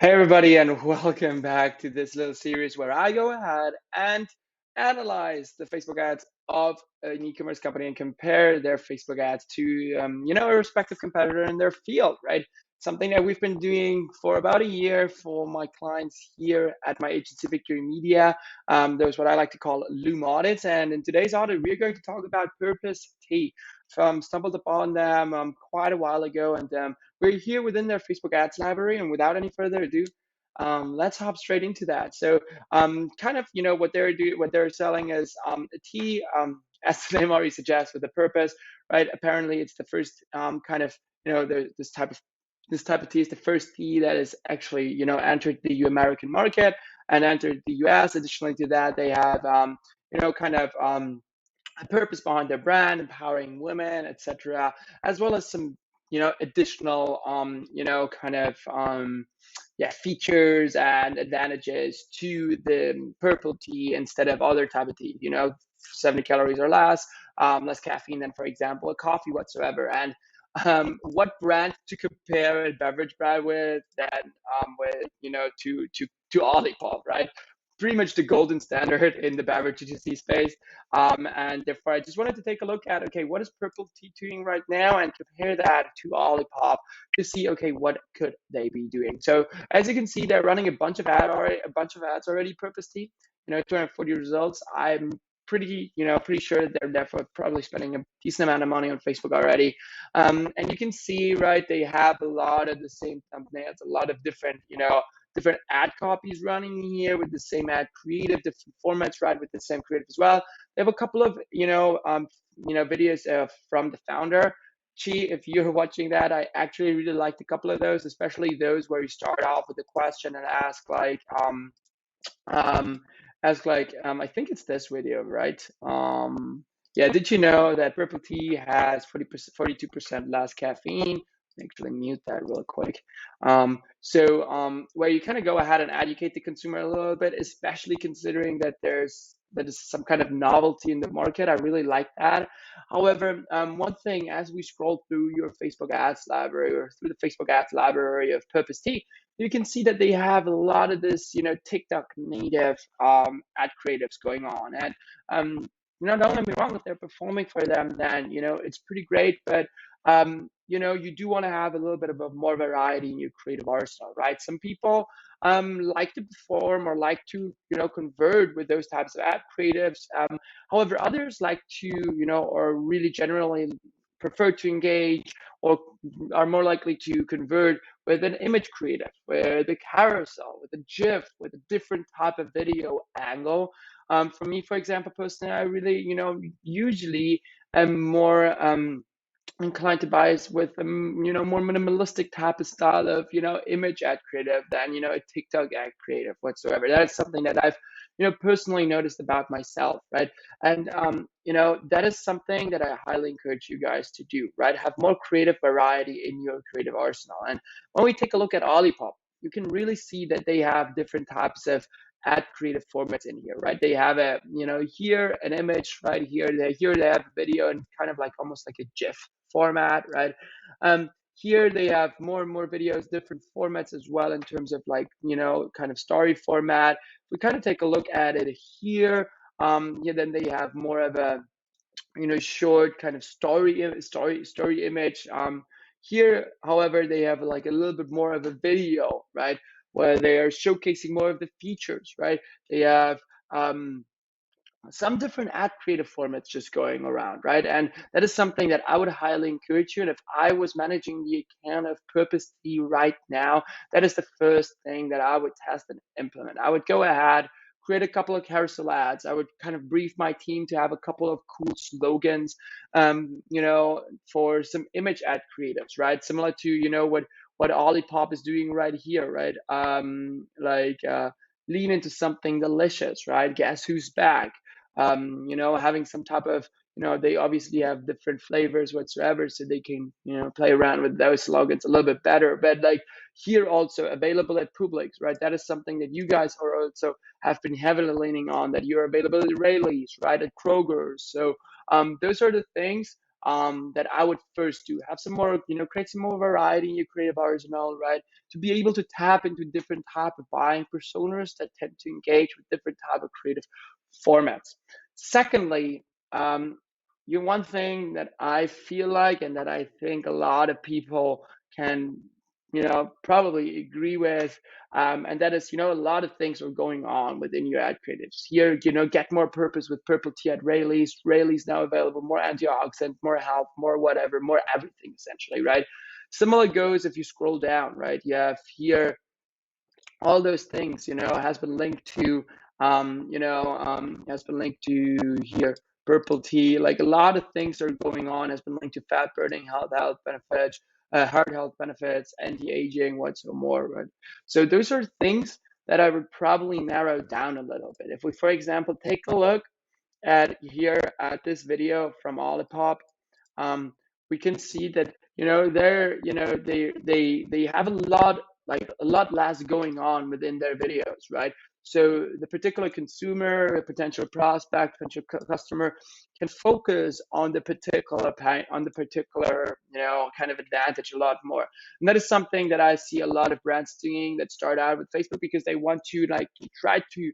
Hey everybody, and welcome back to this little series where I go ahead and analyze the Facebook ads of an e-commerce company and compare their Facebook ads to, a respective competitor in their field, right? Something that we've been doing for about a year for my clients here at my agency, Victory Media. There's what I like to call Loom audits, and in today's audit, we're going to talk about Purpose Tea. Stumbled upon them quite a while ago, and we're here within their Facebook ads library, and without any further ado, let's hop straight into that. So, what they're selling is a tea, as the name already suggests, with a purpose, right? Apparently, it's the first kind of this type of tea is the first tea that is actually entered the American market and entered the US. Additionally to that, they have kind of a purpose behind their brand, empowering women, etc., as well as some additional features and advantages to the purple tea instead of other type of tea. 70 calories or less caffeine than, for example, a coffee whatsoever. And what brand to compare a beverage brand with than with to Olipop, right? Pretty much the golden standard in the beverage GTC space. And therefore, I just wanted to take a look at, okay, what is Purple Tea doing right now, and compare that to Olipop to see, okay, what could they be doing? So as you can see, they're running a bunch of ads already. Purpose Tea, 240 results. I'm pretty sure that they're therefore probably spending a decent amount of money on Facebook already. And you can see, right, they have a lot of the same thumbnails, a lot of different ad copies running here with the same ad creative, different formats, right, with the same creative as well. They have a couple of videos from the founder. If you're watching that, I actually really liked a couple of those, especially those where you start off with a question and I think it's this video, right? Yeah, did you know that purple tea has 42% less caffeine? Actually mute that real quick. Where you kind of go ahead and educate the consumer a little bit, especially considering that that is some kind of novelty in the market. I really like that. However, one thing, as we scroll through your Facebook ads library or through the Facebook ads library of Purpose Tea, you can see that they have a lot of this, TikTok native ad creatives going on. And don't get me wrong, if they're performing for them, then it's pretty great. But you do want to have a little bit of a more variety in your creative arsenal, right? Some people like to perform or like to convert with those types of ad creatives. However, others like to or really generally prefer to engage or are more likely to convert with an image creative, with a carousel, with a GIF, with a different type of video angle. For me, for example, personally, I really, usually am more inclined to bias with a more minimalistic type of style of image ad creative than a TikTok ad creative whatsoever. That's something that I've personally noticed about myself, right? And that is something that I highly encourage you guys to do, right? Have more creative variety in your creative arsenal. And when we take a look at Olipop, you can really see that they have different types of ad creative formats in here, right? They have here an image, right? Here they have a video and kind of like almost like a GIF format, right? Here they have more and more videos, different formats as well in terms of kind of story format. If we kind of take a look at it here, then they have more of a short kind of story image. Here, however, they have like a little bit more of a video, right, where they are showcasing more of the features, right? They have some different ad creative formats just going around, right? And that is something that I would highly encourage you. And if I was managing the account of Purpose Tea right now, that is the first thing that I would test and implement. I would go ahead, create a couple of carousel ads. I would kind of brief my team to have a couple of cool slogans, for some image ad creatives, right? Similar to, what Olipop is doing right here, right? Lean into something delicious, right? Guess who's back? Having some type of, they obviously have different flavors whatsoever, so they can, play around with those slogans a little bit better. But like here also available at Publix, right? That is something that you guys are also have been heavily leaning on, that you're available at Rayleigh's, right? At Kroger's. So those are the things. that I would first do. Have some more, create some more variety in your creative arsenal, right? To be able to tap into different type of buying personas that tend to engage with different type of creative formats. Secondly, one thing that I feel like and that I think a lot of people can, probably agree with, and that is, a lot of things are going on within your ad creatives. Here, get more purpose with purple tea at Rayleigh's. Rayleigh's now available, more antioxidant, more health, more whatever, more everything essentially, right? Similar goes if you scroll down, right? You have here all those things, has been linked to, has been linked to here, purple tea. Like a lot of things are going on, has been linked to fat burning, health benefits, heart health benefits, anti-aging, what's more, right? So those are things that I would probably narrow down a little bit. If we, for example, take a look at here at this video from OLIPOP, um, we can see that they're they have a lot, like a lot less going on within their videos, right? So the particular consumer, a potential prospect, potential customer can focus on the particular kind of advantage a lot more. And that is something that I see a lot of brands doing that start out with Facebook because they want to like try to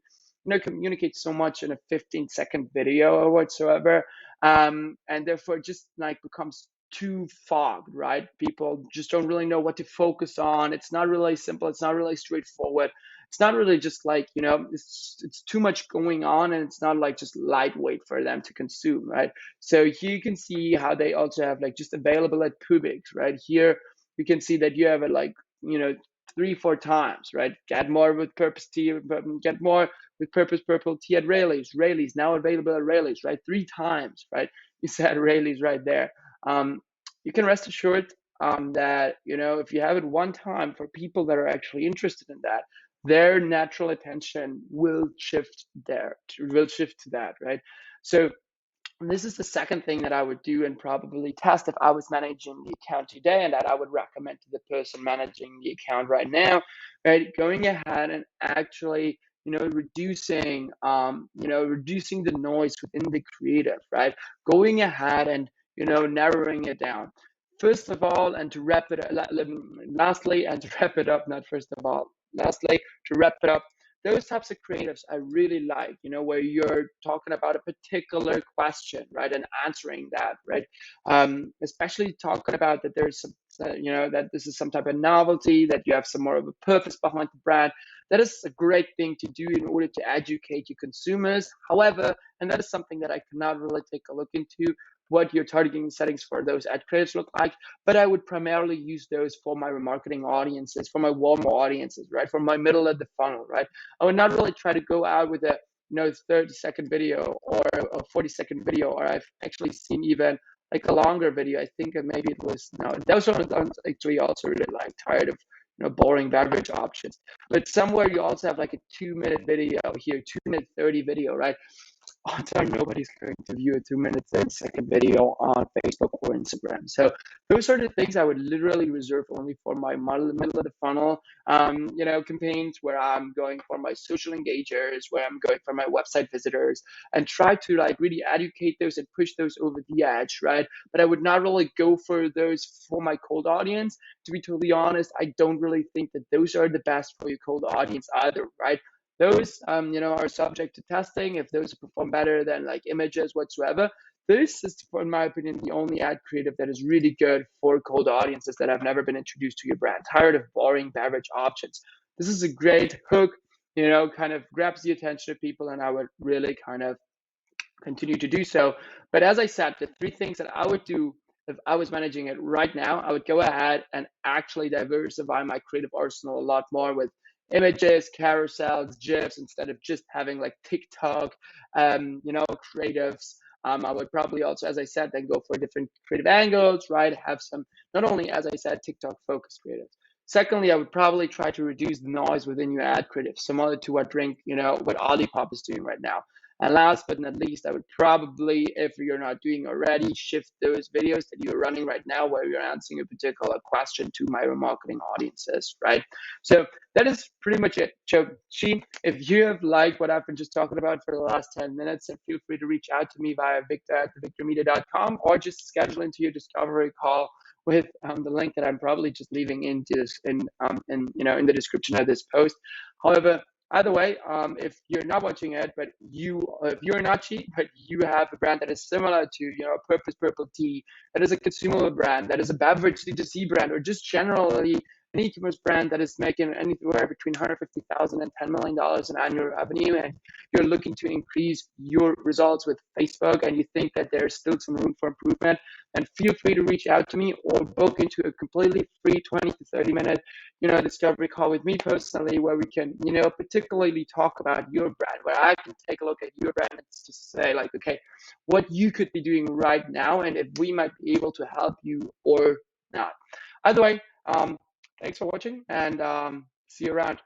communicate so much in a 15-second video or whatsoever, and therefore just like becomes too fogged, right? People just don't really know what to focus on. It's not really simple. It's not really straightforward. It's not really just like, it's too much going on, and it's not like just lightweight for them to consume, right? So here you can see how they also have like just available at Publix, right? Here you can see that you have it like, 3-4 times, right? Get more with purpose tea, get more with purpose purple tea at Rayleigh's. Rayleigh's now available at Rayleigh's, right? 3 times, right? You said Rayleigh's right there. You can rest assured that if you have it one time, for people that are actually interested in that, their natural attention will shift to that, right? So this is the second thing that I would do and probably test if I was managing the account today, and that I would recommend to the person managing the account right now, right? Going ahead and actually, reducing the noise within the creative, right? Going ahead and, narrowing it down. First of all, and to wrap it up, lastly, and to wrap it up, not first of all, lastly, to wrap it up, those types of creatives I really like, where you're talking about a particular question, right, and answering that, right? Especially talking about that there's some, that this is some type of novelty, that you have some more of a purpose behind the brand. That is a great thing to do in order to educate your consumers. However, and that is something that I cannot really take a look into, what your targeting settings for those ad creatives look like, but I would primarily use those for my remarketing audiences, for my warmer audiences, right? For my middle of the funnel, right? I would not really try to go out with a 30-second video or a 40-second video, or I've actually seen even like a longer video. I think maybe it was those ones I'm actually also really like tired of boring beverage options. But somewhere you also have like a 2-minute video here, 2-minute 30 video, right? Odds are nobody's going to view a 2-minute 30-second video on Facebook or Instagram. So those are the things I would literally reserve only for my middle of the funnel, campaigns, where I'm going for my social engagers, where I'm going for my website visitors, and try to like really educate those and push those over the edge, right? But I would not really go for those for my cold audience. To be totally honest, I don't really think that those are the best for your cold audience either, right? Those, are subject to testing. If those perform better than like images whatsoever, this is, in my opinion, the only ad creative that is really good for cold audiences that have never been introduced to your brand, tired of boring beverage options. This is a great hook, kind of grabs the attention of people, and I would really kind of continue to do so. But as I said, the 3 things that I would do if I was managing it right now, I would go ahead and actually diversify my creative arsenal a lot more with images, carousels, GIFs, instead of just having like TikTok, creatives. I would probably also, as I said, then go for different creative angles, right? Have some, not only, as I said, TikTok focused creatives. Secondly, I would probably try to reduce the noise within your ad creatives, similar to what what Olipop is doing right now. And last but not least, I would probably, if you're not doing already, shift those videos that you're running right now where you're answering a particular question to my remarketing audiences, right? So that is pretty much it. So, if you have liked what I've been just talking about for the last 10 minutes, then feel free to reach out to me via victor@victormedia.com or just schedule into your discovery call with the link that I'm probably just leaving into this in the description of this post. However, either way, if you're not watching it, but if you're not cheap, but you have a brand that is similar to Purpose Purple Tea, that is a consumer brand, that is a beverage D2C brand, or just generally an e-commerce brand that is making anywhere between $150,000 and $10 million in annual revenue, and you're looking to increase your results with Facebook, and you think that there's still some room for improvement, then feel free to reach out to me or book into a completely free 20 to 30 minute discovery call with me personally, where we can particularly talk about your brand, where I can take a look at your brand and just say like, okay, what you could be doing right now, and if we might be able to help you or not. Either way, thanks for watching, and see you around.